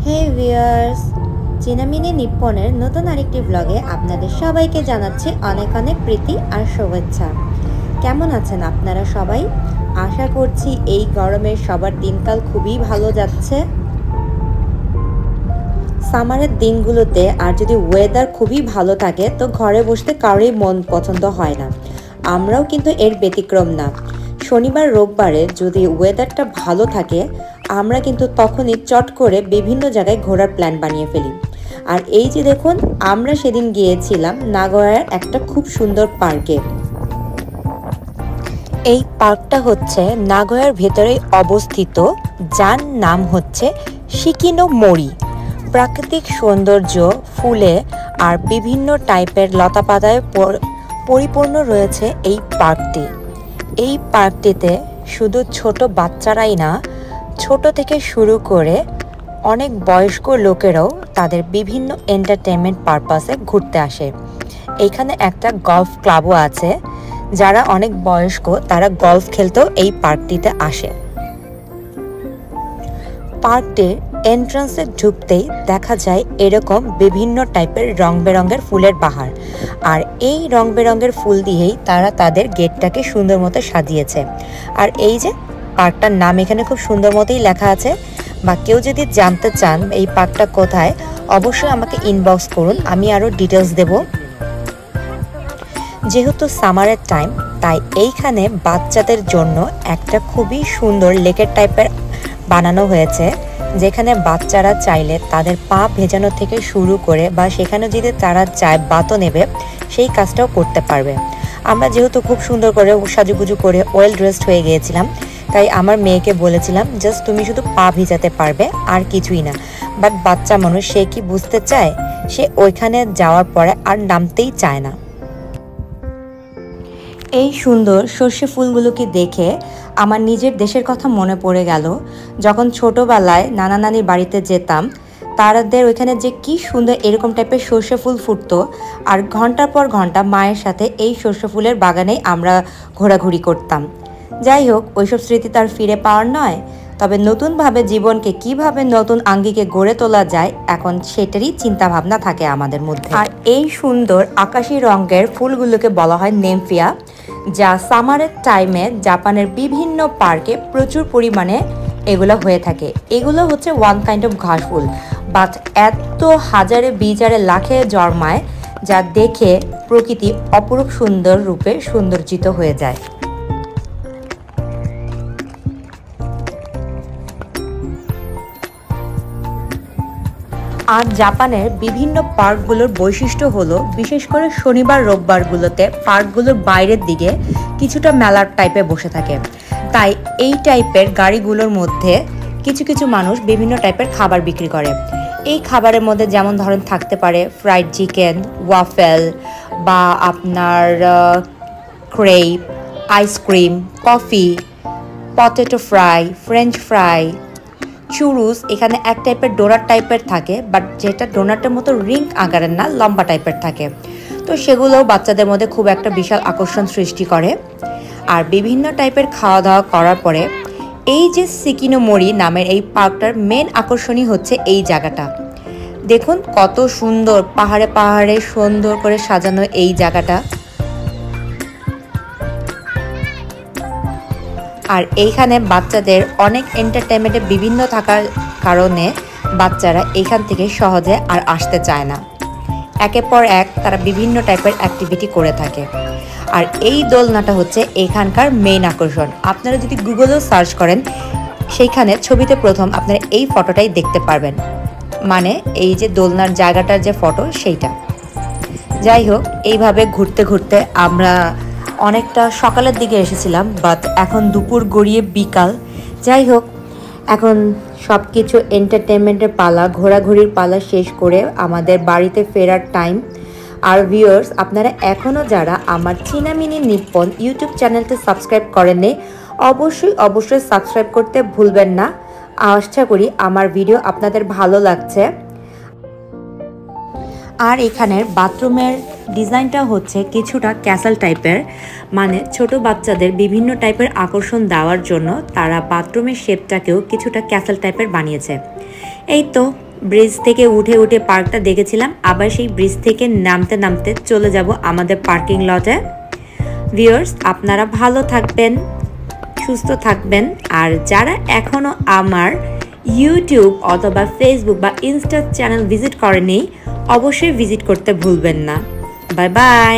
হে viewers, চিনামিনি নিপ্পনের নতুন আরেকটি ব্লগে আপনাদের সবাইকে জানাচ্ছি অনেক অনেক প্রীতি আর শুভেচ্ছা। কেমন আছেন আপনারা সবাই? আশা করছি এই গরমে সবার দিনকাল খুবই ভালো যাচ্ছে। সামারের দিনগুলোতে আর যদি ওয়েদার খুবই ভালো থাকে তো ঘরে বসতে কারোরই মন পছন্দ হয় না। আমরাও কিন্তু এর ব্যতিক্রম না। শনিবার রোববারে যদি ওয়েদারটা ভালো থাকে আমরা কিন্তু তখনই চট করে বিভিন্ন জায়গায় ঘোরার প্ল্যান বানিয়ে ফেলি। আর এই যে দেখুন, আমরা সেদিন গিয়েছিলাম নাগোয়ার একটা খুব সুন্দর পার্কে। এই পার্কটা হচ্ছে নাগোয়ার ভেতরেই অবস্থিত, যার নাম হচ্ছে শিকিনো মোরি। প্রাকৃতিক সৌন্দর্য, ফুলে আর বিভিন্ন টাইপের লতাপাতায় পরিপূর্ণ রয়েছে এই পার্কটি। এই পার্কটিতে শুধু ছোট বাচ্চারাই না, ছোট থেকে শুরু করে অনেক বয়স্ক লোকেরাও তাদের বিভিন্ন এন্টারটেনমেন্ট পারপাসে ঘুরতে আসে। এখানে একটা গলফ ক্লাবও আছে, যারা অনেক বয়স্ক তারা গলফ খেলতেও এই পার্কটিতে আসে। পার্কটির এন্ট্রান্সে ঢুকতেই দেখা যায় এরকম বিভিন্ন টাইপের রং বেরঙের ফুলের বাহার, আর এই রং বেরঙের ফুল দিয়েই তারা তাদের গেটটাকে সুন্দর মতো সাজিয়েছে। আর এই যে পার্কটার নাম এখানে খুব সুন্দর মতোই লেখা আছে, বা কেউ যদি জানতে চান এই পার্কটা কোথায় অবশ্যই আমাকে ইনবক্স করুন, আমি আরও ডিটেলস দেব। যেহেতু সামারের টাইম তাই এইখানে বাচ্চাদের জন্য একটা খুবই সুন্দর লেকের টাইপের বানানো হয়েছে, যেখানে বাচ্চারা চাইলে তাদের পা ভেজানো থেকে শুরু করে বা সেখানে যদি তারা চায় বাতও নেবে সেই কাজটাও করতে পারবে। আমরা যেহেতু খুব সুন্দর করে সাজুগুজু করে ওয়েল ড্রেসড হয়ে গিয়েছিলাম, তাই আমার মেয়েকে বলেছিলাম জাস্ট তুমি শুধু পা ভিজাতে পারবে আর কিছুই না। বাট বাচ্চা মানুষ, সে কি বুঝতে চায়? সে ওইখানে যাওয়ার পরে আর নামতেই চায় না। এই সুন্দর সর্ষে ফুলগুলোকে দেখে আমার নিজের দেশের কথা মনে পড়ে গেল। যখন ছোটোবেলায় নানা নানির বাড়িতে যেতাম, তাদের ওইখানে যে কি সুন্দর এরকম টাইপের সর্ষে ফুল ফুটতো, আর ঘন্টার পর ঘন্টা মায়ের সাথে এই সর্ষে ফুলের বাগানেই আমরা ঘোরাঘুরি করতাম। যাই হোক, ওইসব স্মৃতি তার ফিরে পাওয়ার নয়, তবে নতুনভাবে জীবনকে কিভাবে নতুন আঙ্গিকে গড়ে তোলা যায় এখন সেটারই চিন্তা ভাবনা থাকে আমাদের মধ্যে। আর এই সুন্দর আকাশি রঙের ফুলগুলোকে বলা হয় নেমফিয়া, যা সামারের টাইমে জাপানের বিভিন্ন পার্কে প্রচুর পরিমাণে এগুলো হয়ে থাকে। এগুলো হচ্ছে ওয়ান কাইন্ড অফ ঘাস ফুল, বাট এত হাজারে বিচারে লাখে জন্মায় যা দেখে প্রকৃতি অপরূপ সুন্দর রূপে সৌন্দর্যিত হয়ে যায়। আর জাপানের বিভিন্ন পার্কগুলোর বৈশিষ্ট্য হলো, বিশেষ করে শনিবার রোববারগুলোতে পার্কগুলোর বাইরের দিকে কিছুটা মেলার টাইপে বসে থাকে। তাই এই টাইপের গাড়িগুলোর মধ্যে কিছু কিছু মানুষ বিভিন্ন টাইপের খাবার বিক্রি করে। এই খাবারের মধ্যে যেমন ধরেন থাকতে পারে ফ্রাইড চিকেন, ওয়াফেল, বা আপনার crepe, ice cream, coffee, potato fry, French fry, churros. এখানে এক টাইপের ডোনাট টাইপের থাকে, বাট যেটা ডোনাটের মতো রিং আকারের না, লম্বা টাইপের থাকে। তো সেগুলোও বাচ্চাদের মধ্যে খুব একটা বিশাল আকর্ষণ সৃষ্টি করে। আর বিভিন্ন টাইপের খাওয়া দাওয়া করার পরে এই যে শিকিনো মোরি নামের এই পার্কটার মেন আকর্ষণই হচ্ছে এই জায়গাটা। দেখুন কত সুন্দর, পাহাড়ে পাহাড়ে সুন্দর করে সাজানো এই জায়গাটা। আর এইখানে বাচ্চাদের অনেক এন্টারটেনমেন্টে বিভিন্ন থাকার কারণে বাচ্চারা এইখান থেকে সহজে আর আসতে চায় না। একের পর এক তারা বিভিন্ন টাইপের অ্যাক্টিভিটি করে থাকে। আর এই দোলনাটা হচ্ছে এখানকার মেইন আকর্ষণ। আপনারা যদি গুগলেও সার্চ করেন, সেইখানে ছবিতে প্রথম আপনারা এই ফটোটাই দেখতে পারবেন, মানে এই যে দোলনার জায়গাটার যে ফটো সেইটা। যাই হোক, এইভাবে ঘুরতে ঘুরতে আমরা অনেকটা সকালের দিকে এসেছিলাম, বাট এখন দুপুর গড়িয়ে বিকাল। যাই হোক, এখন সব কিছু এন্টারটেনমেন্টের পালা, ঘোরাঘুরির পালা শেষ করে আমাদের বাড়িতে ফেরার টাইম। আর ভিউয়ার্স, আপনারা এখনও যারা আমার চিনামিনি নিপ্পন ইউটিউব চ্যানেলটি সাবস্ক্রাইব করেননি, অবশ্যই সাবস্ক্রাইব করতে ভুলবেন না। আশা করি আমার ভিডিও আপনাদের ভালো লাগছে। আর এখানের বাথরুমের ডিজাইনটা হচ্ছে কিছুটা ক্যাসেল টাইপের, মানে ছোট বাচ্চাদের বিভিন্ন টাইপের আকর্ষণ দেওয়ার জন্য তারা বাথরুমের শেপটাকেও কিছুটা ক্যাসেল টাইপের বানিয়েছে। এই তো ব্রিজ থেকে উঠে উঠে পার্কটা দেখেছিলাম, আবার সেই ব্রিজ থেকে নামতে নামতে চলে যাব আমাদের পার্কিং লটে। ভিউয়ার্স, আপনারা ভালো থাকবেন, সুস্থ থাকবেন, আর যারা এখনও আমার ইউটিউব অথবা ফেসবুক বা ইনস্টা চ্যানেল ভিজিট করেনি অবশ্যই ভিজিট করতে ভুলবেন না। Bye bye.